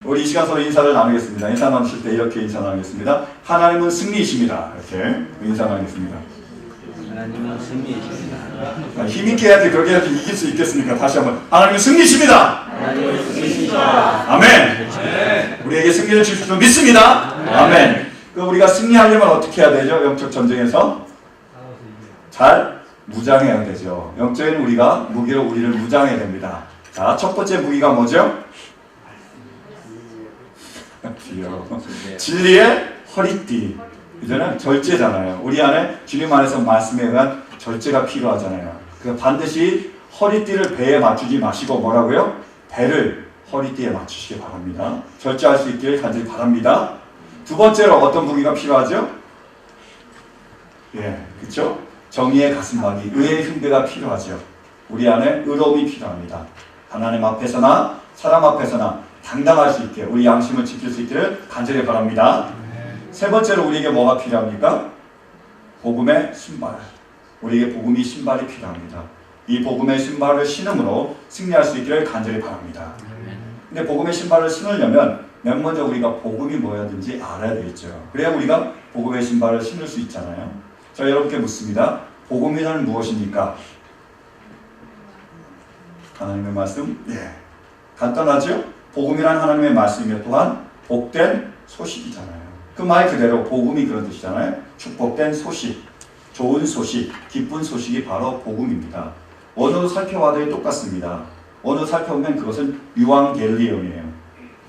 우리 이 시간 서로 인사를 나누겠습니다. 인사 나누실 때 이렇게 인사 나누겠습니다. 하나님은 승리이십니다. 이렇게 인사 나누겠습니다. 하나님은 승리이십니다. 힘있게 해야지. 그렇게 해야지 이길 수 있겠습니까? 다시 한번. 하나님은 승리이십니다. 하나님은 승리이십니다. 아멘. 우리에게 승리를 주실 줄 믿습니다. 아멘. 그 우리가 승리하려면 어떻게 해야 되죠? 영적 전쟁에서 잘 무장해야 되죠. 영적인 우리가 무기로 우리를 무장해야 됩니다. 자, 첫 번째 무기가 뭐죠? 진리의 허리띠. 이제는 절제잖아요. 우리 안에 주님 안에서 말씀에 의한 절제가 필요하잖아요. 그래서 반드시 허리띠를 배에 맞추지 마시고 뭐라고요? 배를 허리띠에 맞추시기 바랍니다. 절제할 수 있기를 간절히 바랍니다. 두 번째로 어떤 무기가 필요하죠? 예, 그렇죠? 정의의 가슴막이, 의의 흉배가 필요하죠. 우리 안에 의로움이 필요합니다. 하나님 앞에서나 사람 앞에서나 당당할 수 있게 우리 양심을 지킬 수 있기를 간절히 바랍니다. 세 번째로 우리에게 뭐가 필요합니까? 복음의 신발. 우리에게 복음이 신발이 필요합니다. 이 복음의 신발을 신음으로 승리할 수 있기를 간절히 바랍니다. 근데 복음의 신발을 신으려면 맨 먼저 우리가 복음이 뭐였는지 알아야 되겠죠. 그래야 우리가 복음의 신발을 신을 수 있잖아요. 자, 여러분께 묻습니다. 복음이란 무엇입니까? 하나님의 말씀? 예. 간단하죠? 복음이란 하나님의 말씀이며 또한 복된 소식이잖아요. 그 말 그대로 복음이 그런 뜻이잖아요. 축복된 소식, 좋은 소식, 기쁜 소식이 바로 복음입니다. 언어로 살펴봐도 똑같습니다. 언어 살펴보면 그것은 유앙겔리온이에요.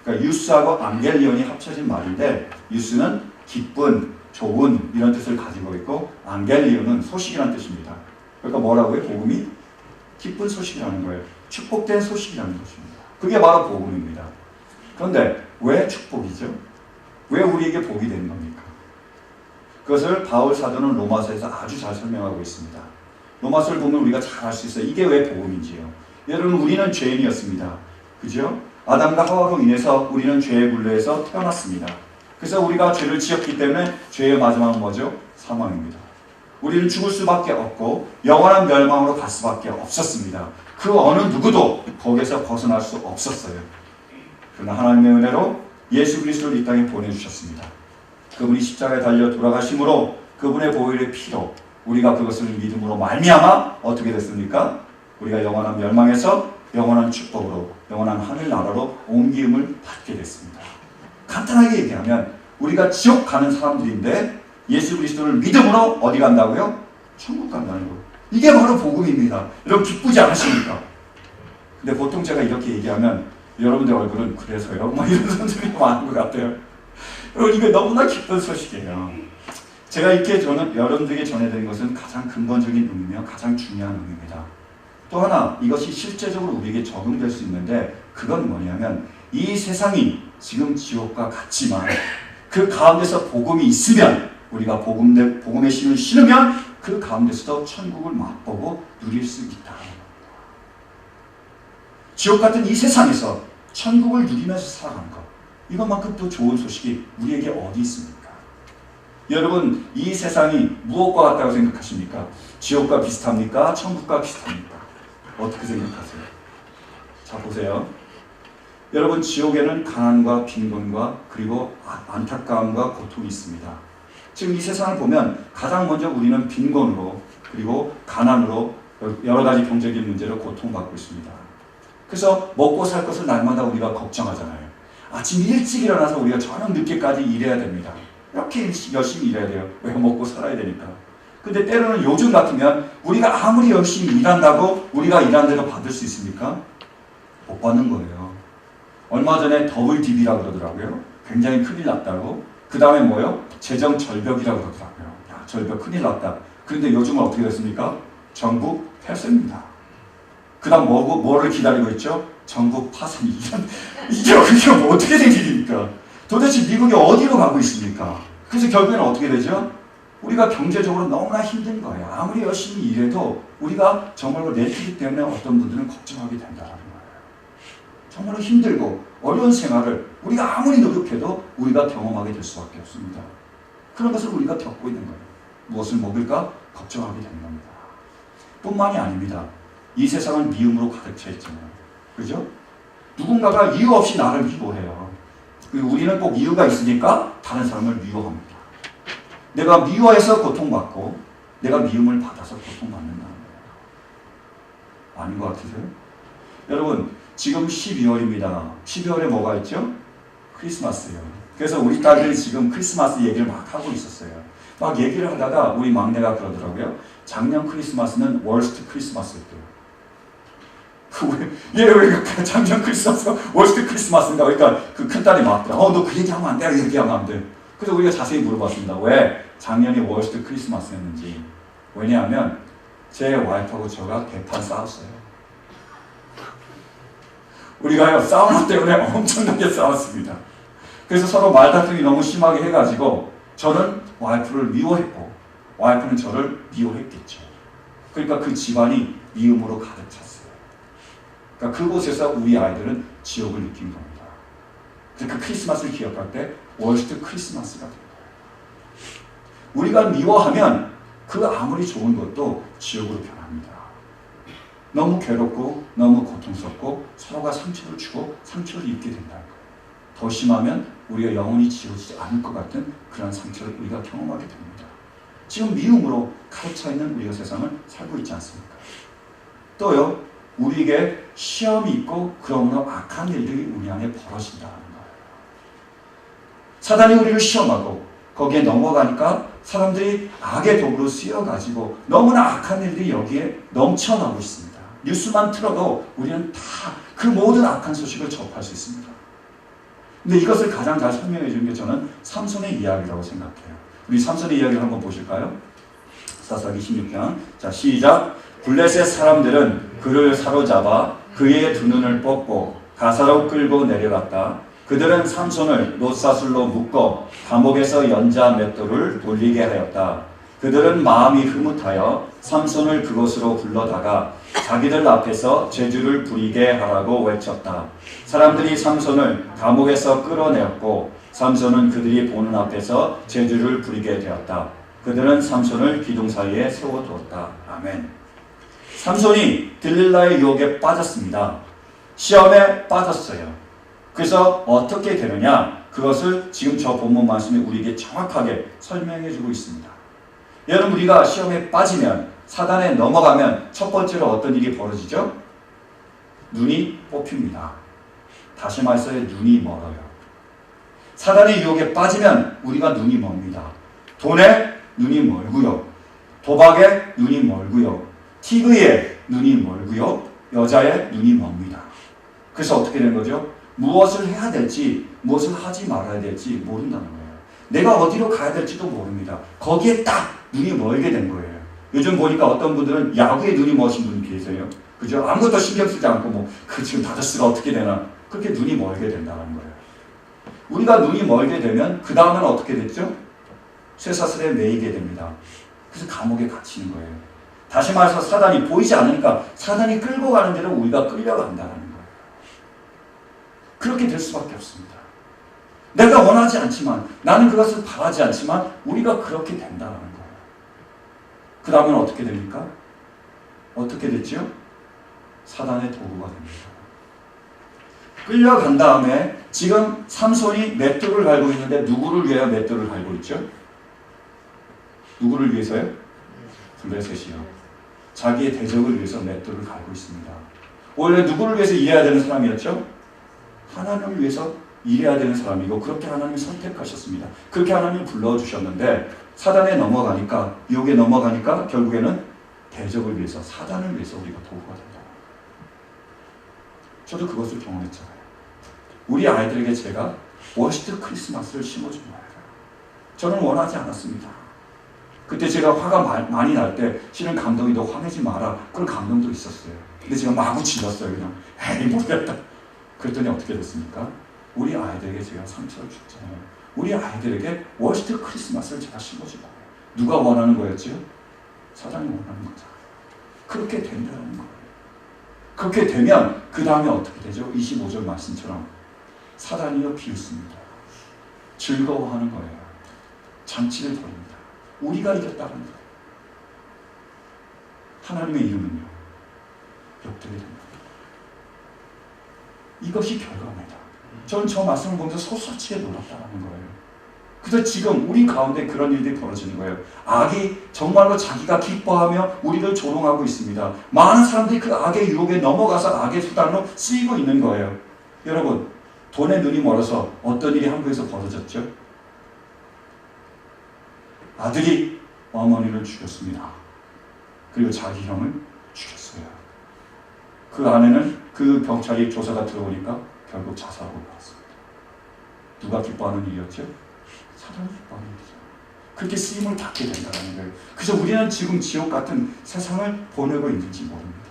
그러니까 유스하고 안겔리온이 합쳐진 말인데 유스는 기쁜, 좋은 이런 뜻을 가지고 있고 안겔리온은 소식이라는 뜻입니다. 그러니까 뭐라고요? 복음이 기쁜 소식이라는 거예요. 축복된 소식이라는 것입니다. 그게 바로 복음입니다. 그런데 왜 축복이죠? 왜 우리에게 복이 되는 겁니까? 그것을 바울 사도는 로마서에서 아주 잘 설명하고 있습니다. 로마서를 보면 우리가 잘 알 수 있어요. 이게 왜 복음인지요. 여러분, 우리는 죄인이었습니다. 그죠? 아담과 하와로 인해서 우리는 죄의 굴레에서 태어났습니다. 그래서 우리가 죄를 지었기 때문에 죄의 마지막은 뭐죠? 사망입니다. 우리는 죽을 수밖에 없고 영원한 멸망으로 갈 수밖에 없었습니다. 그 어느 누구도 거기에서 벗어날 수 없었어요. 그러나 하나님의 은혜로 예수 그리스도를 이 땅에 보내주셨습니다. 그분이 십자가에 달려 돌아가심으로 그분의 보혈의 피로 우리가 그것을 믿음으로 말미암아 어떻게 됐습니까? 우리가 영원한 멸망에서 영원한 축복으로 영원한 하늘나라로 옮김을 받게 됐습니다. 간단하게 얘기하면 우리가 지옥 가는 사람들인데 예수 그리스도를 믿음으로 어디 간다고요? 천국 간다는 거. 이게 바로 복음입니다. 여러분 기쁘지 않으십니까? 근데 보통 제가 이렇게 얘기하면 여러분들 얼굴은 그래서요? 뭐 이런 사람들이 많은 것 같아요. 여러분 이게 너무나 기쁜 소식이에요. 제가 이렇게 여러분들에게 전해드린 것은 가장 근본적인 의미며 가장 중요한 의미입니다. 또 하나 이것이 실제적으로 우리에게 적용될 수 있는데 그건 뭐냐면 이 세상이 지금 지옥과 같지만 그 가운데서 복음이 있으면 우리가 복음의 신을 신으면 그 가운데서도 천국을 맛보고 누릴 수 있다. 지옥 같은 이 세상에서 천국을 누리면서 살아가는 것. 이것만큼 또 좋은 소식이 우리에게 어디 있습니까? 여러분, 이 세상이 무엇과 같다고 생각하십니까? 지옥과 비슷합니까? 천국과 비슷합니까? 어떻게 생각하세요? 자, 보세요. 여러분, 지옥에는 가난과 빈곤과 그리고 안타까움과 고통이 있습니다. 지금 이 세상을 보면 가장 먼저 우리는 빈곤으로 그리고 가난으로 여러 가지 경제적인 문제로 고통받고 있습니다. 그래서 먹고 살 것을 날마다 우리가 걱정하잖아요. 아침 일찍 일어나서 우리가 저녁 늦게까지 일해야 됩니다. 이렇게 열심히 일해야 돼요. 왜? 먹고 살아야 되니까. 근데 때로는 요즘 같으면 우리가 아무리 열심히 일한다고 우리가 일한 대로 받을 수 있습니까? 못 받는 거예요. 얼마 전에 WDB라고 그러더라고요. 굉장히 큰일 났다고. 그 다음에 뭐요? 재정 절벽이라고 그러더라고요. 야, 절벽 큰일 났다. 그런데 요즘은 어떻게 됐습니까? 전국 폐쇄입니다. 그 다음 뭐를 기다리고 있죠? 전국 파산. 이게 뭐 어떻게 된 일입니까? 도대체 미국이 어디로 가고 있습니까? 그래서 결국에는 어떻게 되죠? 우리가 경제적으로 너무나 힘든 거예요. 아무리 열심히 일해도 우리가 정말로 내키기 때문에 어떤 분들은 걱정하게 된다는 거예요. 정말로 힘들고 어려운 생활을 우리가 아무리 노력해도 우리가 경험하게 될 수밖에 없습니다. 그런 것을 우리가 겪고 있는 거예요. 무엇을 먹을까? 걱정하게 되는 겁니다. 뿐만이 아닙니다. 이 세상은 미움으로 가득 차 있잖아요. 그죠? 누군가가 이유 없이 나를 미워해요. 그리고 우리는 꼭 이유가 있으니까 다른 사람을 미워합니다. 내가 미워해서 고통받고 내가 미움을 받아서 고통받는다는 거예요. 아닌 것 같으세요? 여러분 지금 12월입니다. 12월에 뭐가 있죠? 크리스마스예요. 그래서 우리 딸들이 지금 크리스마스 얘기를 막 하고 있었어요. 막 얘기를 하다가 우리 막내가 그러더라고요. 작년 크리스마스는 월스트 크리스마스였대요. 얘왜 작년 크리스마스가 월스트 크리스마스인가? 그러니까 그 큰딸이 막 너 그 얘기하면 안 돼. 얘기하면 안 돼. 그래서 우리가 자세히 물어봤습니다. 왜 작년이 월스트 크리스마스였는지. 왜냐하면 제 와이프하고 저가 대판 싸웠어요. 우리가요 싸움 때문에 엄청나게 싸웠습니다. 그래서 서로 말다툼이 너무 심하게 해가지고 저는 와이프를 미워했고 와이프는 저를 미워했겠죠. 그러니까 그 집안이 미움으로 가득 찼어요. 그러니까 그곳에서 우리 아이들은 지옥을 느낀 겁니다. 그래서 그 크리스마스를 기억할 때 월스트 크리스마스가 돼요. 우리가 미워하면 그 아무리 좋은 것도 지옥으로 변합니다. 너무 괴롭고 너무 고통스럽고 서로가 상처를 주고 상처를 입게 된다는 거예요. 더 심하면 우리가 영원히 지워지지 않을 것 같은 그런 상처를 우리가 경험하게 됩니다. 지금 미움으로 가득 차 있는 우리가 세상을 살고 있지 않습니까? 또요, 우리에게 시험이 있고 그러므로 악한 일들이 우리 안에 벌어진다는 거예요. 사단이 우리를 시험하고 거기에 넘어가니까 사람들이 악의 도구로 쓰여가지고 너무나 악한 일들이 여기에 넘쳐나고 있습니다. 뉴스만 틀어도 우리는 다 그 모든 악한 소식을 접할 수 있습니다. 근데 이것을 가장 잘 설명해 주는 게 저는 삼손의 이야기라고 생각해요. 우리 삼손의 이야기를 한번 보실까요? 사사기 16장. 자, 시작. 블레셋 사람들은 그를 사로잡아 그의 두 눈을 뽑고 가사로 끌고 내려갔다. 그들은 삼손을 놋사슬로 묶어 감옥에서 연자 맷돌을 돌리게 하였다. 그들은 마음이 흐뭇하여 삼손을 그곳으로 불러다가 자기들 앞에서 제주를 부리게 하라고 외쳤다. 사람들이 삼손을 감옥에서 끌어내었고 삼손은 그들이 보는 앞에서 제주를 부리게 되었다. 그들은 삼손을 기둥 사이에 세워두었다. 아멘. 삼손이 들릴라의 유혹에 빠졌습니다. 시험에 빠졌어요. 그래서 어떻게 되느냐? 그것을 지금 저 본문 말씀이 우리에게 정확하게 설명해 주고 있습니다. 여러분, 우리가 시험에 빠지면, 사단에 넘어가면 첫 번째로 어떤 일이 벌어지죠? 눈이 뽑힙니다. 다시 말해서 눈이 멀어요. 사단의 유혹에 빠지면 우리가 눈이 멉니다. 돈에 눈이 멀고요. 도박에 눈이 멀고요. TV에 눈이 멀고요. 여자에 눈이 멉니다. 그래서 어떻게 되는 거죠? 무엇을 해야 될지, 무엇을 하지 말아야 될지 모른다는 거예요. 내가 어디로 가야 될지도 모릅니다. 거기에 딱 눈이 멀게 된 거예요. 요즘 보니까 어떤 분들은 야구에 눈이 멀으신 분이 계세요. 그죠? 아무것도 신경 쓰지 않고 지금 다저스가 어떻게 되나 그렇게 눈이 멀게 된다는 거예요. 우리가 눈이 멀게 되면 그 다음은 어떻게 됐죠? 쇠사슬에 매이게 됩니다. 그래서 감옥에 갇히는 거예요. 다시 말해서 사단이 보이지 않으니까 사단이 끌고 가는 대로 우리가 끌려간다는 거예요. 그렇게 될 수밖에 없습니다. 내가 원하지 않지만, 나는 그것을 바라지 않지만 우리가 그렇게 된다는 거예요. 그 다음엔 어떻게 됩니까? 어떻게 됐죠? 사단의 도구가 됩니다. 끌려간 다음에 지금 삼손이 맷돌을 갈고 있는데 누구를 위하여 맷돌을 갈고 있죠? 누구를 위해서요? 블레셋이요. 자기의 대적을 위해서 맷돌을 갈고 있습니다. 원래 누구를 위해서 일해야 되는 사람이었죠? 하나님을 위해서 일해야 되는 사람이고 그렇게 하나님이 선택하셨습니다. 그렇게 하나님이 불러주셨는데 사단에 넘어가니까, 유혹에 넘어가니까 결국에는 대적을 위해서, 사단을 위해서 우리가 도구가 된다. 저도 그것을 경험했잖아요. 우리 아이들에게 제가 워시트 크리스마스를 심어준 거예요. 저는 원하지 않았습니다. 그때 제가 화가 많이 날 때 실은 감독이 너 화내지 마라 그런 감동도 있었어요. 근데 제가 마구 질렀어요. 그냥 에이 모르겠다. 그랬더니 어떻게 됐습니까? 우리 아이들에게 제가 상처를 줬잖아요. 우리 아이들에게 워시트 크리스마스를 제가 심어준 거예요. 누가 원하는 거였죠? 사단이 원하는 거잖아요. 그렇게 된다는 거예요. 그렇게 되면 그 다음에 어떻게 되죠? 25절 말씀처럼 사단이여 비웃습니다. 즐거워하는 거예요. 잔치를 벌입니다. 우리가 이겼다는 거예요. 하나님의 이름은요, 욕되게 됩니다. 이것이 결과입니다. 저는 저 말씀을 보면서 소스라치게 놀랐다는 거예요. 그래서 지금 우리 가운데 그런 일들이 벌어지는 거예요. 악이 정말로 자기가 기뻐하며 우리를 조롱하고 있습니다. 많은 사람들이 그 악의 유혹에 넘어가서 악의 수단으로 쓰이고 있는 거예요. 여러분, 돈에 눈이 멀어서 어떤 일이 한국에서 벌어졌죠? 아들이 어머니를 죽였습니다. 그리고 자기 형을 죽였어요. 그 아내는 그 경찰이 조사가 들어오니까 결국 자살하고 말았습니다. 누가 기뻐하는 일이었죠? 사단이 기뻐하는 일이죠. 그렇게 쓰임을 받게 된다는 거예요. 그래서 우리는 지금 지옥 같은 세상을 보내고 있는지 모릅니다.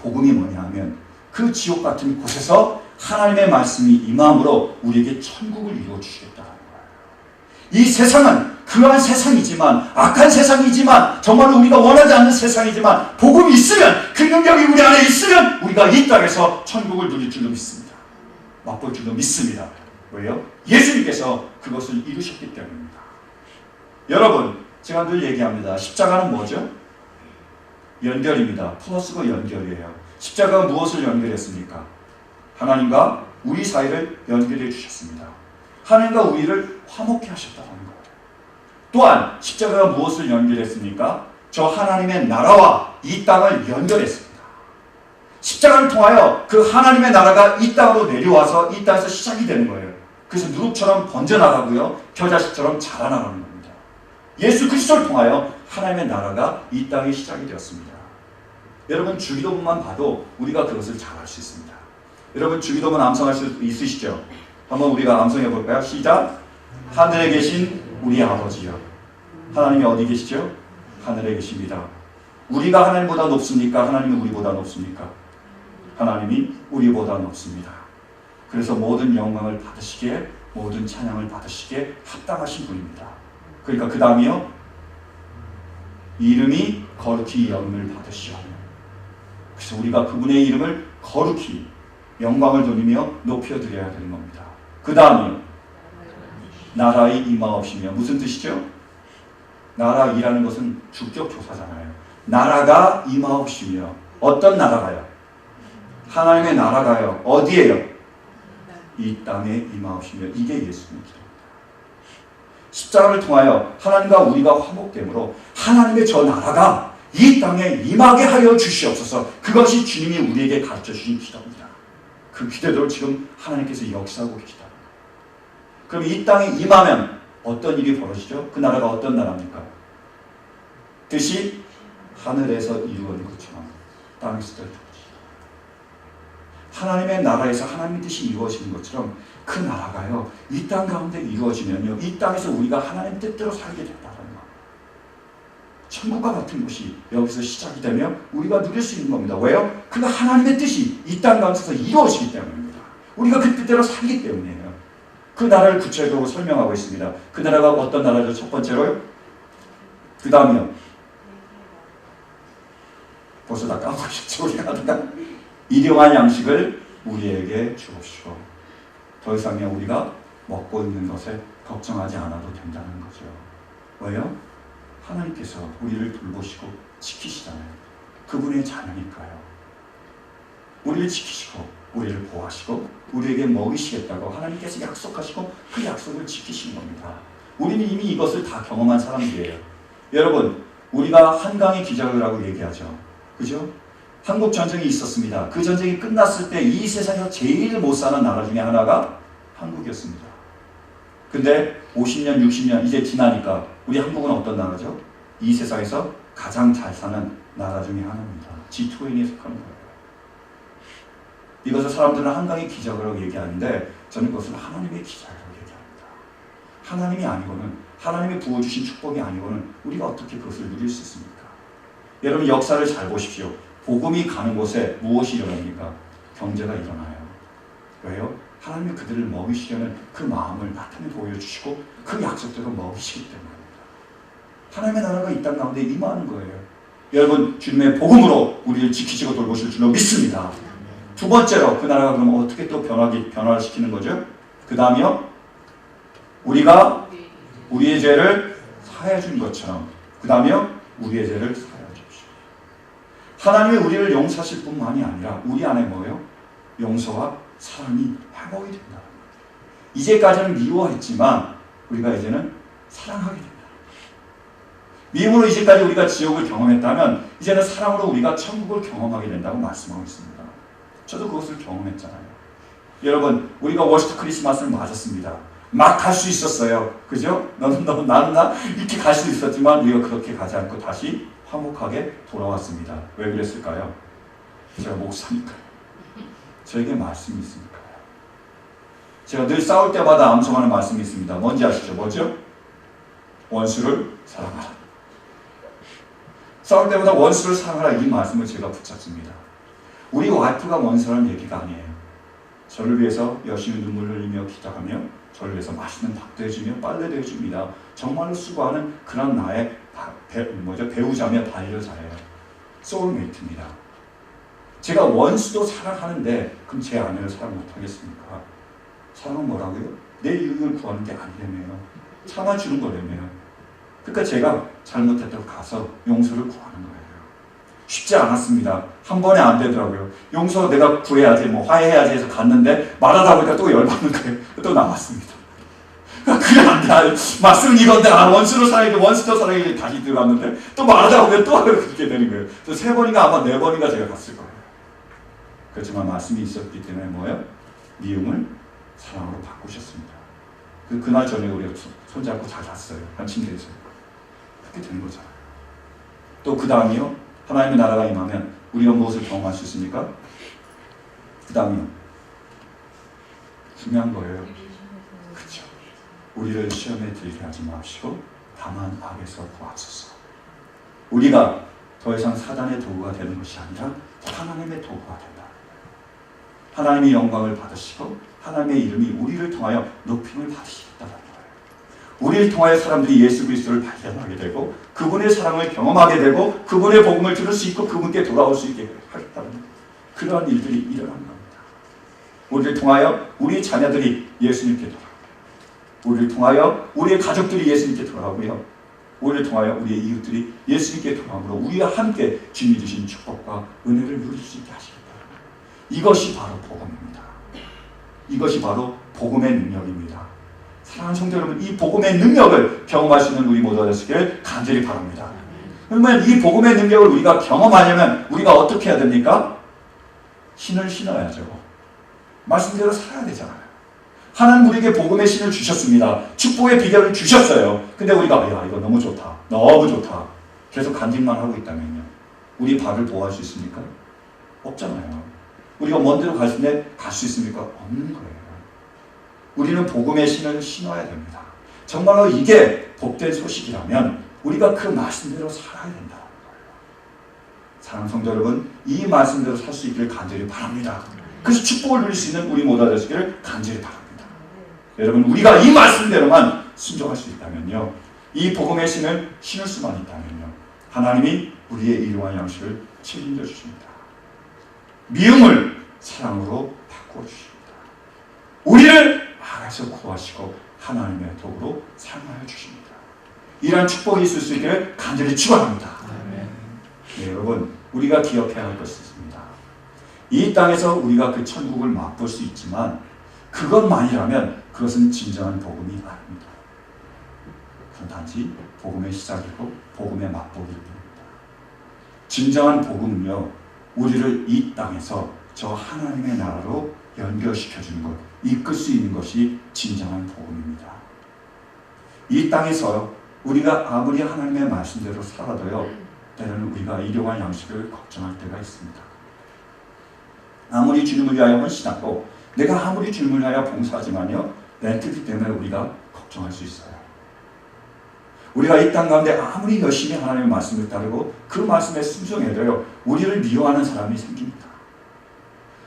복음이 뭐냐 하면 그 지옥 같은 곳에서 하나님의 말씀이 임함으로 우리에게 천국을 이루어 주시겠다는 거예요. 이 세상은 그러한 세상이지만, 악한 세상이지만, 정말로 우리가 원하지 않는 세상이지만, 복음이 있으면, 그 능력이 우리 안에 있으면 우리가 이 땅에서 천국을 누릴 줄로 믿습니다. 맛볼 줄로 믿습니다. 왜요? 예수님께서 그것을 이루셨기 때문입니다. 여러분, 제가 늘 얘기합니다. 십자가는 뭐죠? 연결입니다. 플러스가 연결이에요. 십자가가 무엇을 연결했습니까? 하나님과 우리 사이를 연결해 주셨습니다. 하나님과 우리를 화목케 하셨다는 거예요. 또한 십자가가 무엇을 연결했습니까? 저 하나님의 나라와 이 땅을 연결했습니다. 십자가를 통하여 그 하나님의 나라가 이 땅으로 내려와서 이 땅에서 시작이 되는 거예요. 그래서 누룩처럼 번져나가고요. 겨자씨처럼 자라나가는 겁니다. 예수 그리스도를 통하여 하나님의 나라가 이 땅에 시작이 되었습니다. 여러분, 주기도문만 봐도 우리가 그것을 잘 알 수 있습니다. 여러분, 주기도문 암송할 수 있으시죠? 한번 우리가 암송해 볼까요? 시작! 하늘에 계신 우리 아버지여. 하나님이 어디 계시죠? 하늘에 계십니다. 우리가 하나님보다 높습니까? 하나님이 우리보다 높습니까? 하나님이 우리보다 높습니다. 그래서 모든 영광을 받으시기에, 모든 찬양을 받으시기에 합당하신 분입니다. 그러니까 그 다음이요, 이름이 거룩히 영을 받으시오. 그래서 우리가 그분의 이름을 거룩히 영광을 돌리며 높여드려야 되는 겁니다. 그 다음이요, 나라의 임하옵시며. 무슨 뜻이죠? 나라이라는 것은 주격 조사잖아요. 나라가 임하옵시며. 어떤 나라가요? 하나님의 나라가요. 어디에요? 이 땅에 임하옵시며. 이게 예수님의 기도입니다. 십자가를 통하여 하나님과 우리가 화목됨으로 하나님의 저 나라가 이 땅에 임하게 하여 주시옵소서. 그것이 주님이 우리에게 가르쳐 주신 기도입니다. 그 기도대로 지금 하나님께서 역사하고 계시다. 그럼 이 땅에 임하면 어떤 일이 벌어지죠? 그 나라가 어떤 나라입니까? 뜻이 하늘에서 이루어진 것처럼 땅에서도 이루어지다. 하나님의 나라에서 하나님의 뜻이 이루어지는 것처럼 그 나라가요, 이 땅 가운데 이루어지면요, 이 땅에서 우리가 하나님 뜻대로 살게 된다는 거. 천국과 같은 것이 여기서 시작이 되면 우리가 누릴 수 있는 겁니다. 왜요? 그 하나님의 뜻이 이 땅 가운데서 이루어지기 때문입니다. 우리가 그 뜻대로 살기 때문이에요. 그 나라를 구체적으로 설명하고 있습니다. 그 나라가 어떤 나라죠? 첫 번째로요. 그 다음이요. 벌써 다 까먹으셨죠? 우리가 하다가 일용할 양식을 우리에게 주옵시고. 더 이상은 우리가 먹고 있는 것에 걱정하지 않아도 된다는 거죠. 왜요? 하나님께서 우리를 돌보시고 지키시잖아요. 그분의 자녀니까요. 우리를 지키시고 우리를 보호하시고 우리에게 먹이시겠다고 하나님께서 약속하시고 그 약속을 지키시는 겁니다. 우리는 이미 이것을 다 경험한 사람들이에요. 여러분, 우리가 한강의 기적이라고 얘기하죠. 그죠? 한국 전쟁이 있었습니다. 그 전쟁이 끝났을 때 이 세상에서 제일 못 사는 나라 중에 하나가 한국이었습니다. 근데 50년, 60년 이제 지나니까 우리 한국은 어떤 나라죠? 이 세상에서 가장 잘 사는 나라 중에 하나입니다. G20에 속하는 거예요. 이것을 사람들은 한강의 기적이라고 얘기하는데 저는 그것을 하나님의 기적이라고 얘기합니다. 하나님이 아니고는, 하나님이 부어주신 축복이 아니고는 우리가 어떻게 그것을 누릴 수 있습니까? 여러분, 역사를 잘 보십시오. 복음이 가는 곳에 무엇이 일어납니까? 경제가 일어나요. 왜요? 하나님이 그들을 먹이시려는 그 마음을 나타내 보여주시고 그 약속대로 먹이시기 때문입니다. 하나님의 나라가 이 땅 가운데 임하는 거예요. 여러분, 주님의 복음으로 우리를 지키시고 돌보실 줄로 믿습니다. 두 번째로 그 나라가 그럼 어떻게 또 변화를 시키는 거죠? 그 다음이요, 우리가 우리의 죄를 사해 준 것처럼, 그 다음이요, 우리의 죄를 사해 주십시오. 하나님이 우리를 용서하실 뿐만이 아니라 우리 안에 뭐예요? 용서와 사랑이 회복이 된다. 이제까지는 미워했지만 우리가 이제는 사랑하게 된다. 미움으로 이제까지 우리가 지옥을 경험했다면 이제는 사랑으로 우리가 천국을 경험하게 된다고 말씀하고 있습니다. 저도 그것을 경험했잖아요. 여러분, 우리가 워스트 크리스마스를 맞았습니다. 막 갈 수 있었어요. 그죠? 나는 나 이렇게 갈 수 있었지만 우리가 그렇게 가지 않고 다시 화목하게 돌아왔습니다. 왜 그랬을까요? 제가 목사니까요. 저에게 말씀이 있으니까요. 제가 늘 싸울 때마다 암송하는 말씀이 있습니다. 뭔지 아시죠? 뭐죠? 원수를 사랑하라. 싸울 때마다 원수를 사랑하라, 이 말씀을 제가 붙잡습니다. 우리 와이프가 원수라는 얘기가 아니에요. 저를 위해서 열심히 눈물 흘리며 기도하며 저를 위해서 맛있는 밥도 해주며 빨래도 해줍니다. 정말로 수고하는 그런 나의 배우자며 반려자예요. 소울메이트입니다. 제가 원수도 사랑하는데 그럼 제 아내를 사랑 못하겠습니까? 사랑은 뭐라고요? 내 이익을 구하는 게 아니라며요. 참아주는 거라며요. 그러니까 제가 잘못했다고 가서 용서를 구하는 거예요. 쉽지 않았습니다. 한 번에 안 되더라고요. 용서 내가 구해야지, 화해해야지 해서 갔는데 말하다 보니까 또 열받는 거예요. 또 나왔습니다. 그래 안 돼. 말씀은 이건데 원수로 사랑해, 원수도 사랑해 다시 들어갔는데 또 말하다 보면 또 그렇게 되는 거예요. 또 3번인가 아마 4번인가 제가 갔을 거예요. 그렇지만 말씀이 있었기 때문에 뭐예요? 미움을 사랑으로 바꾸셨습니다. 그날 저녁에 우리가 손잡고 잘 잤어요. 한 침대에서. 그렇게 되는 거잖아요. 또 그 다음이요. 하나님의 나라가 임하면 우리가 무엇을 경험할 수 있습니까? 그 다음이요. 중요한 거예요. 그렇죠. 우리를 시험에 들게 하지 마시고 다만 악에서 구하소서. 우리가 더 이상 사단의 도구가 되는 것이 아니라 하나님의 도구가 된다. 하나님의 영광을 받으시고 하나님의 이름이 우리를 통하여 높임을 받으시겠다는 거예요. 우리를 통하여 사람들이 예수 그리스도를 발견하게 되고 그분의 사랑을 경험하게 되고 그분의 복음을 들을 수 있고 그분께 돌아올 수 있게 하겠다는 그러한 일들이 일어나는 겁니다. 우리를 통하여 우리 자녀들이 예수님께 돌아오고 우리를 통하여 우리의 가족들이 예수님께 돌아오고요. 우리를 통하여 우리의 이웃들이 예수님께 돌아오므로 우리와 함께 주님이 주신 축복과 은혜를 누릴 수 있게 하시겠다. 이것이 바로 복음입니다. 이것이 바로 복음의 능력입니다. 사랑하는 성도 여러분, 이 복음의 능력을 경험할 수 있는 우리 모두가 되시기를 간절히 바랍니다. 그러면 이 복음의 능력을 우리가 경험하려면 우리가 어떻게 해야 됩니까? 신을 신어야죠. 말씀대로 살아야 되잖아요. 하나님 우리에게 복음의 신을 주셨습니다. 축복의 비결을 주셨어요. 근데 우리가 야 이거 너무 좋다. 너무 좋다. 계속 간직만 하고 있다면요. 우리 발을 보호할 수 있습니까? 없잖아요. 우리가 먼 데로 갈 수 있습니까? 없는 거예요. 우리는 복음의 신을 신어야 됩니다. 정말로 이게 복된 소식이라면 우리가 그 말씀대로 살아야 된다는 거예요. 사랑하는 성도 여러분, 이 말씀대로 살 수 있기를 간절히 바랍니다. 그래서 축복을 누릴 수 있는 우리 모두가 되시기를 간절히 바랍니다. 여러분, 우리가 이 말씀대로만 순종할 수 있다면요, 이 복음의 신을 신을 수만 있다면요, 하나님이 우리의 일용할 양식을 책임져 주십니다. 미움을 사랑으로 바꾸어 주십니다. 우리를 악에서 구하시고 하나님의 도구로 사용하여 주십니다. 이러한 축복이 있을 수 있기를 간절히 축원합니다. 네, 여러분, 우리가 기억해야 할 것이 있습니다. 이 땅에서 우리가 그 천국을 맛볼 수 있지만 그것만이라면 그것은 진정한 복음이 아닙니다. 그건 단지 복음의 시작이고 복음의 맛보기일 뿐입니다. 진정한 복음은요, 우리를 이 땅에서 저 하나님의 나라로 연결시켜주는 것, 이끌 수 있는 것이 진정한 복음입니다. 이 땅에서 우리가 아무리 하나님의 말씀대로 살아도요, 때로는 우리가 일용할 양식을 걱정할 때가 있습니다. 아무리 주님을 위하여 헌신하고 내가 아무리 주님을 위하여 봉사하지만요, 렌트비 때문에 우리가 걱정할 수 있어요. 우리가 이 땅 가운데 아무리 열심히 하나님의 말씀을 따르고 그 말씀에 순종해도요, 우리를 미워하는 사람이 생깁니다.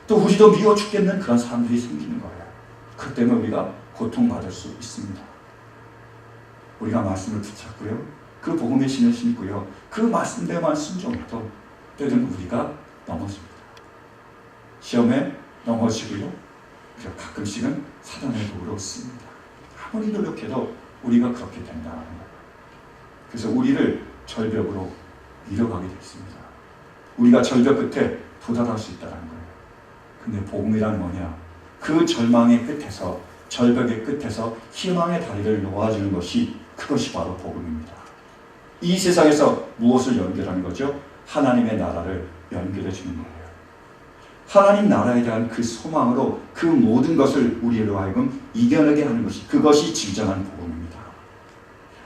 또 우리도 미워 죽겠는 그런 사람들이 생기는 거예요. 그 때문에 우리가 고통받을 수 있습니다. 우리가 말씀을 붙잡고요, 그 복음의 신을 신고요, 그 말씀대로만 순종해도 때로는 우리가 넘어집니다. 시험에 넘어지고요, 가끔씩은 사단의 도구로 씁니다. 아무리 노력해도 우리가 그렇게 된다는 거예요. 그래서 우리를 절벽으로 밀어가게 됐습니다. 우리가 절벽 끝에 도달할 수 있다는 거예요. 근데 복음이란 뭐냐? 그 절망의 끝에서, 절벽의 끝에서 희망의 다리를 놓아주는 것이, 그것이 바로 복음입니다. 이 세상에서 무엇을 연결하는 거죠? 하나님의 나라를 연결해 주는 거예요. 하나님 나라에 대한 그 소망으로 그 모든 것을 우리로 하여금 이겨내게 하는 것이, 그것이 진정한 복음입니다.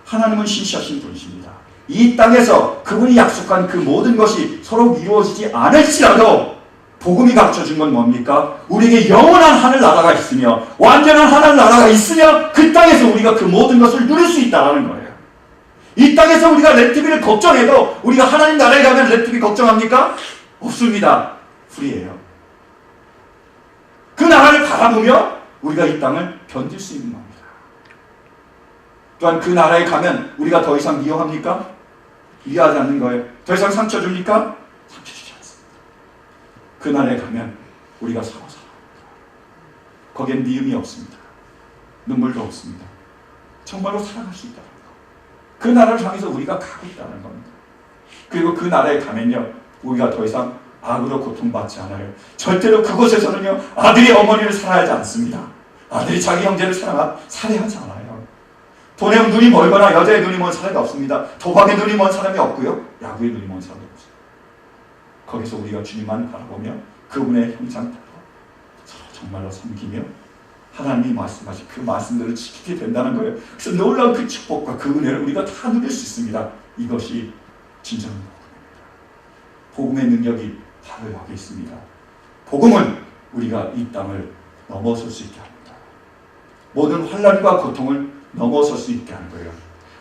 하나님은 신실하신 분이십니다. 이 땅에서 그분이 약속한 그 모든 것이 서로 이루어지지 않을지라도 복음이 갖춰준 건 뭡니까? 우리에게 영원한 하늘나라가 있으며 완전한 하늘나라가 있으며 그 땅에서 우리가 그 모든 것을 누릴 수 있다는 거예요. 이 땅에서 우리가 랩TV를 걱정해도 우리가 하나님 나라에 가면 랩TV 걱정합니까? 없습니다. 프리예요. 그 나라를 바라보며 우리가 이 땅을 견딜 수 있는 겁니다. 또한 그 나라에 가면 우리가 더 이상 미워합니까? 미워하지 않는 거예요. 더 이상 상처 줍니까? 상처 주지 않습니다. 그 나라에 가면 우리가 서로 사랑합니다. 거기엔 미움이 없습니다. 눈물도 없습니다. 정말로 사랑할 수 있다는 거. 그 나라를 향해서 우리가 가고 있다는 겁니다. 그리고 그 나라에 가면요, 우리가 더 이상 악으로 고통받지 않아요. 절대로 그곳에서는요, 아들이 어머니를 살해하지 않습니다. 아들이 자기 형제를 살해하지 않아요. 돈에 눈이 멀거나 여자의 눈이 먼 사람이 없습니다. 도박에 눈이 먼 사람이 없고요, 야구에 눈이 먼 사람이 없어요. 거기서 우리가 주님만 바라보며 그분의 형상대로 서로 정말로 섬기며 하나님이 말씀하신 그 말씀들을 지키게 된다는 거예요. 그래서 놀라운 그 축복과 그 은혜를 우리가 다 누릴 수 있습니다. 이것이 진정한 복음입니다. 복음의 능력이 바로 여기 있습니다. 복음은 우리가 이 땅을 넘어설 수 있게 합니다. 모든 환난과 고통을 넘어설 수 있게 하는 거예요.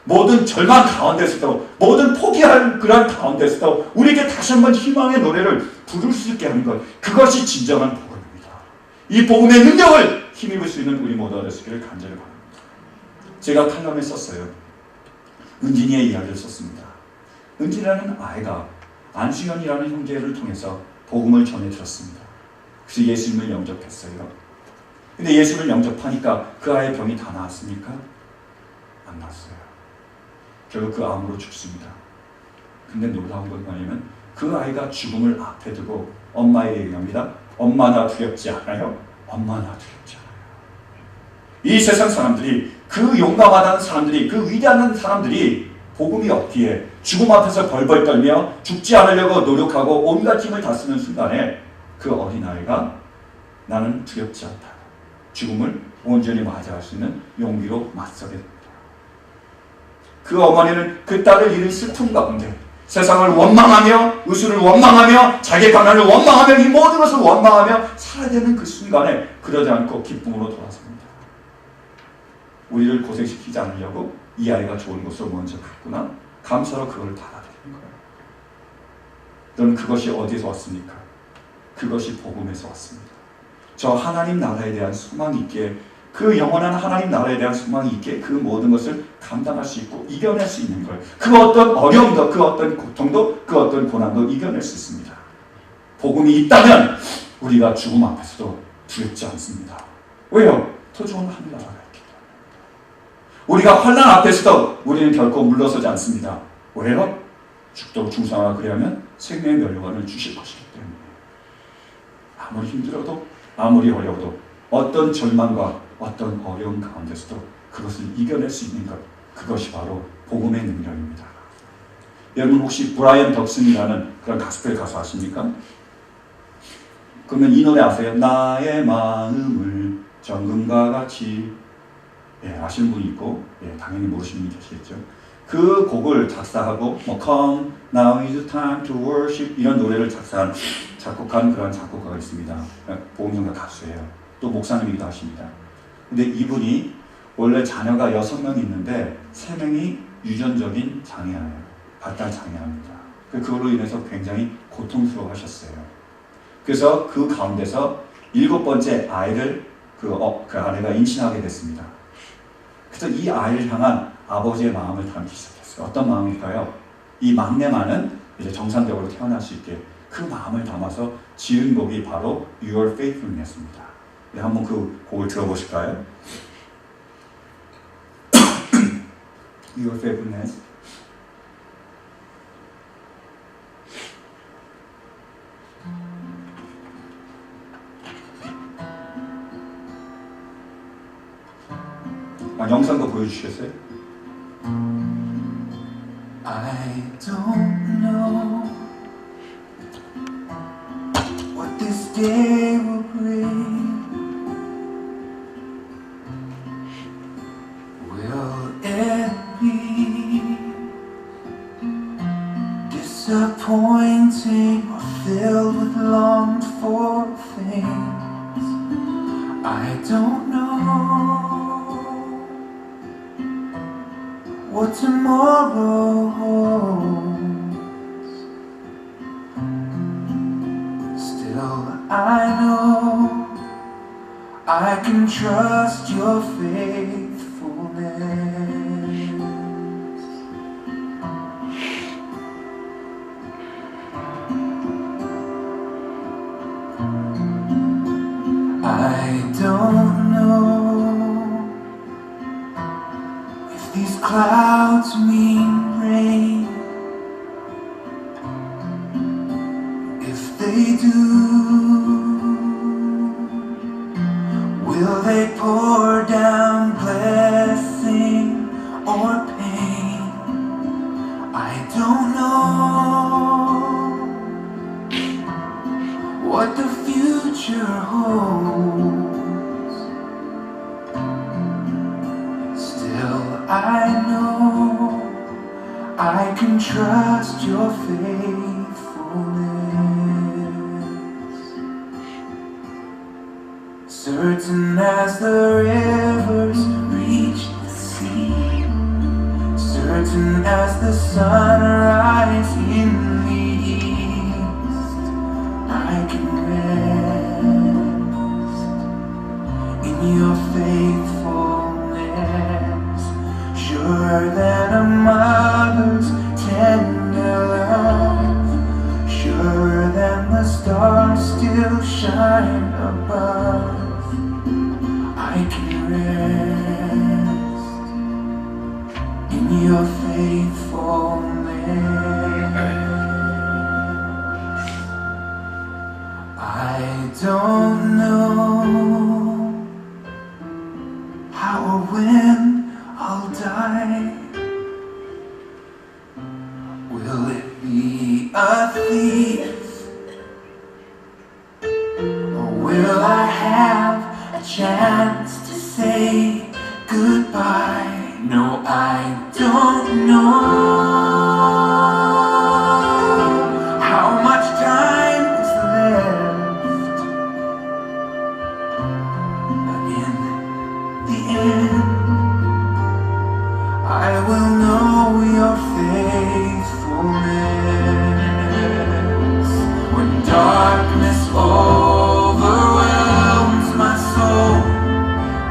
모든 절망 가운데서도, 모든 포기할 그런 가운데서도 우리에게 다시 한번 희망의 노래를 부를 수 있게 하는 것, 그것이 진정한 복음입니다. 이 복음의 능력을 힘입을 수 있는 우리 모두가 되시기를 간절히 바랍니다. 제가 칼럼에 썼어요. 은진이의 이야기를 썼습니다. 은진이라는 아이가 안수현이라는 형제를 통해서 복음을 전해 들었습니다. 그래서 예수님을 영접했어요. 근데 예수를 영접하니까 그 아이의 병이 다 나았습니까? 안 나았어요. 결국 그 암으로 죽습니다. 근데 놀라운 건 뭐냐면 그 아이가 죽음을 앞에 두고 엄마에게 얘기합니다. 엄마 나 두렵지 않아요? 엄마 나 두렵지 않아요. 이 세상 사람들이, 그 용감하다는 사람들이, 그 위대한 사람들이 복음이 없기에 죽음 앞에서 벌벌 떨며 죽지 않으려고 노력하고 온갖 힘을 다 쓰는 순간에 그 어린아이가 나는 두렵지 않다. 죽음을 온전히 맞이할 수 있는 용기로 맞서게 됩니다. 그 어머니는 그 딸을 잃은 슬픔 가운데 세상을 원망하며, 의술을 원망하며, 자기의 가난을 원망하며, 이 모든 것을 원망하며 살아야 되는 그 순간에 그러지 않고 기쁨으로 돌아섭니다. 우리를 고생시키지 않으려고 이 아이가 좋은 곳으로 먼저 갔구나, 감사로 그걸 받아들이는 거예요. 그럼 그것이 어디서 왔습니까? 그것이 복음에서 왔습니다. 저 하나님 나라에 대한 소망이 있기에, 그 영원한 하나님 나라에 대한 소망이 있기에 그 모든 것을 감당할 수 있고 이겨낼 수 있는 거예요. 그 어떤 어려움도, 그 어떤 고통도, 그 어떤 고난도 이겨낼 수 있습니다. 복음이 있다면 우리가 죽음 앞에서도 두렵지 않습니다. 왜요? 더 좋은 하늘나라가 있기 때문에. 우리가 환난 앞에서도 우리는 결코 물러서지 않습니다. 왜요? 죽도록 중상하라 그리하면 생명의 면류관을 주실 것이기 때문에. 아무리 힘들어도, 아무리 어려워도, 어떤 절망과 어떤 어려움 가운데서도 그것을 이겨낼 수 있는 것, 그것이 바로 복음의 능력입니다. 여러분 혹시 브라이언 덕슨이라는 그런 가스펠 가수 아십니까? 그러면 이 노래 아세요? 나의 마음을 정금과 같이, 예, 아시는 분이 있고, 예, 당연히 모르시는 분이 계시겠죠. 그 곡을 작사하고 Come Now is the time to worship 이런 노래를 작곡한 그런 작곡가가 있습니다. 복음성가 가수예요. 또 목사님이기도 하십니다. 근데 이분이 원래 자녀가 6명이 있는데 3명이 유전적인 장애아예요. 발달 장애아입니다. 그걸로 인해서 굉장히 고통스러워하셨어요. 그래서 그 가운데서 7번째 아이를 그 아내가 임신하게 됐습니다. 그래서 이 아이를 향한 아버지의 마음을 담기 시작했어요. 어떤 마음일까요? 이 막내만은 이제 정상적으로 태어날 수 있게 그 마음을 담아서 지은 곡이 바로 Your Faithfulness입니다. 네, 한번 그 곡을 들어보실까요? Your Faithfulness. 영상도 보여주시겠어요? I don't know what this day will bring. Will it be disappointing or filled with longed for things? I don't know what tomorrow holds. Still, I know I can trust your faithfulness. I don't know if these clouds mean rain. If they do, will they pour down blessing or pain? I don't know what the future holds. Still, I know I can trust your faithfulness. Certain as the rivers reach the sea, certain as the sunrise in the east, I can rest in your faithfulness. Surer than a mother's tender love, surer than the stars still shine above, I can rest in your faithfulness. I don't know how or when I'll die. Will it be a thief, or will I have a chance to say goodbye? No, I don't know how much time is left, but in the end I will know your faithfulness. When darkness overwhelms my soul,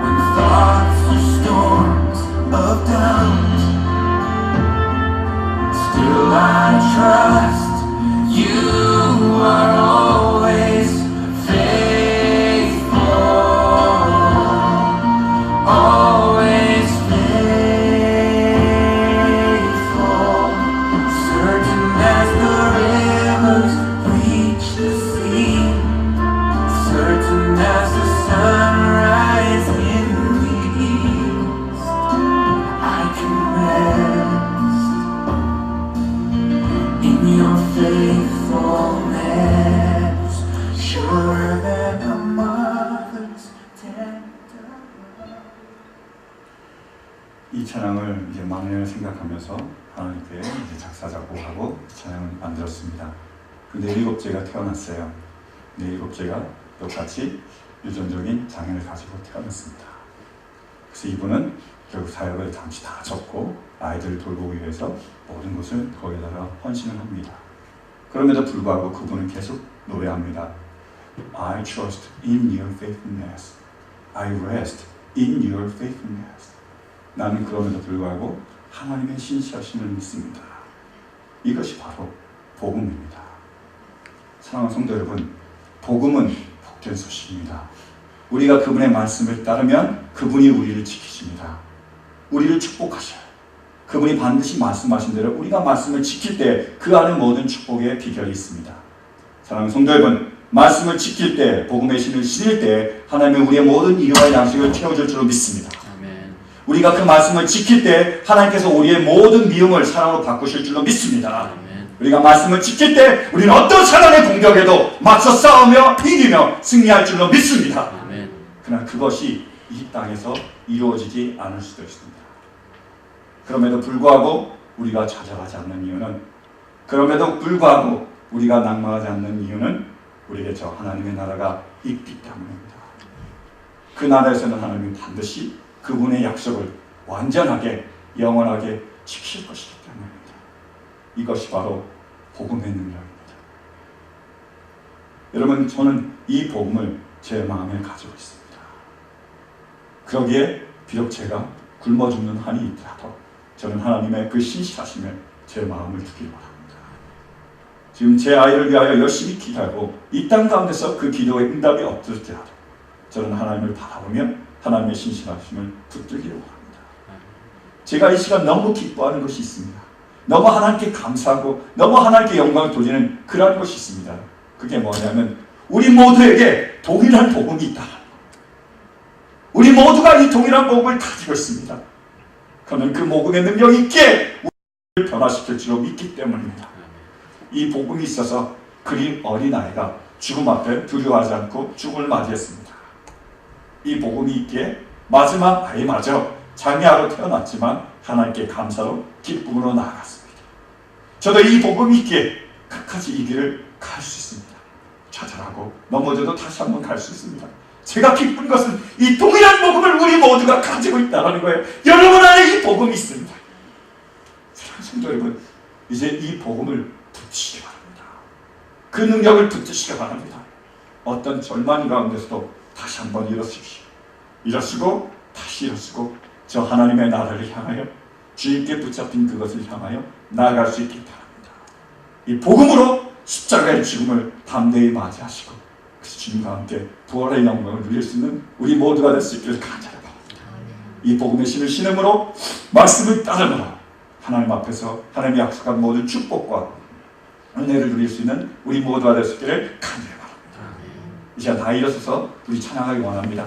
when thoughts are storms of doubt, still I trust you are always faithful, always faithful. Certain as the rivers reach the sea, certain as the sunrise in the east, I can rest in your faithfulness, surer than a mother's tender love. 이 찬양을 이제 막내를 생각하면서 하나님께 이제 작사 작곡하고 찬양을 만들었습니다. 그 네 일곱째가 태어났어요. 네 일곱째가 똑같이 유전적인 장애를 가지고 태어났습니다. 그래서 이분은 결국 사역을 잠시 다 접고 아이들을 돌보기 위해서 모든 것을 거기다가 헌신을 합니다. 그럼에도 불구하고 그분은 계속 노래합니다. I trust in your faithfulness. I rest in your faithfulness. 나는 그럼에도 불구하고 하나님의 신실하심을 믿습니다. 이것이 바로 복음입니다. 사랑하는 성도 여러분, 복음은 복된 소식입니다. 우리가 그분의 말씀을 따르면 그분이 우리를 지키십니다. 우리를 축복하셔요. 그분이 반드시 말씀하신 대로 우리가 말씀을 지킬 때 그 안에 모든 축복의 비결이 있습니다. 사랑하는 성도 여러분, 말씀을 지킬 때, 복음의 신을 신일 때 하나님은 우리의 모든 일용할 양식을 채워줄 줄로 믿습니다. 아멘. 우리가 그 말씀을 지킬 때 하나님께서 우리의 모든 미움을 사랑으로 바꾸실 줄로 믿습니다. 우리가 말씀을 지킬 때 우리는 어떤 사단의 공격에도 맞서 싸우며 이기며 승리할 줄로 믿습니다. 그러나 그것이 이 땅에서 이루어지지 않을 수도 있습니다. 그럼에도 불구하고 우리가 좌절하지 않는 이유는, 그럼에도 불구하고 우리가 낙망하지 않는 이유는 우리에게 저 하나님의 나라가 있기 때문입니다. 그 나라에서는 하나님이 반드시 그분의 약속을 완전하게 영원하게 지킬 것이기 때문입니다. 이것이 바로 복음의 능력입니다. 여러분, 저는 이 복음을 제 마음에 가지고 있습니다. 그러기에 비록 제가 굶어 죽는 한이 있더라도 저는 하나님의 그 신실하심에 제 마음을 두기를 바랍니다. 지금 제 아이를 위하여 열심히 기도하고 이 땅 가운데서 그 기도의 응답이 없을지라도 저는 하나님을 바라보며 하나님의 신실하심을 붙들기를 바랍니다. 제가 이 시간 너무 기뻐하는 것이 있습니다. 너무 하나님께 감사하고 너무 하나님께 영광을 돌리는 그런 것이 있습니다. 그게 뭐냐면 우리 모두에게 동일한 복음이 있다. 우리 모두가 이 동일한 복음을 가지고 있습니다. 그러면 그 복음의 능력이 있기에 우리를 변화시킬 줄로 믿기 때문입니다. 이 복음이 있어서 그린 어린아이가 죽음 앞에 두려워하지 않고 죽음을 맞이했습니다. 이 복음이 있기에 마지막 아이마저 장애아로 태어났지만 하나님께 감사로 기쁨으로 나아갔습니다. 저도 이 복음이 있기에 끝까지 이 길을 갈 수 있습니다. 좌절하고 넘어져도 다시 한번 갈 수 있습니다. 제가 기쁜 것은 이 동일한 복음을 우리 모두가 가지고 있다는 거예요. 여러분 안에 이 복음이 있습니다. 사랑하는 성도 여러분, 이제 이 복음을 붙이시기 바랍니다. 그 능력을 붙이시기 바랍니다. 어떤 절망 가운데서도 다시 한번 일어서십시오. 일어서고 다시 일어서고 저 하나님의 나라를 향하여 주님께 붙잡힌 그것을 향하여 나아갈 수 있기 바랍니다. 이 복음으로 십자가의 죽음을 담대히 맞이하시고 그래서 주님과 함께 부활의 영광을 누릴 수 있는 우리 모두가 될 수 있기를 간절히 바랍니다. 이 복음의 신을 신음으로 말씀을 따르므로 하나님 앞에서 하나님이 약속한 모든 축복과 은혜를 누릴 수 있는 우리 모두가 될 수 있기를 간절히 바랍니다. 이 시간 다 일어서서 우리 찬양하기 원합니다.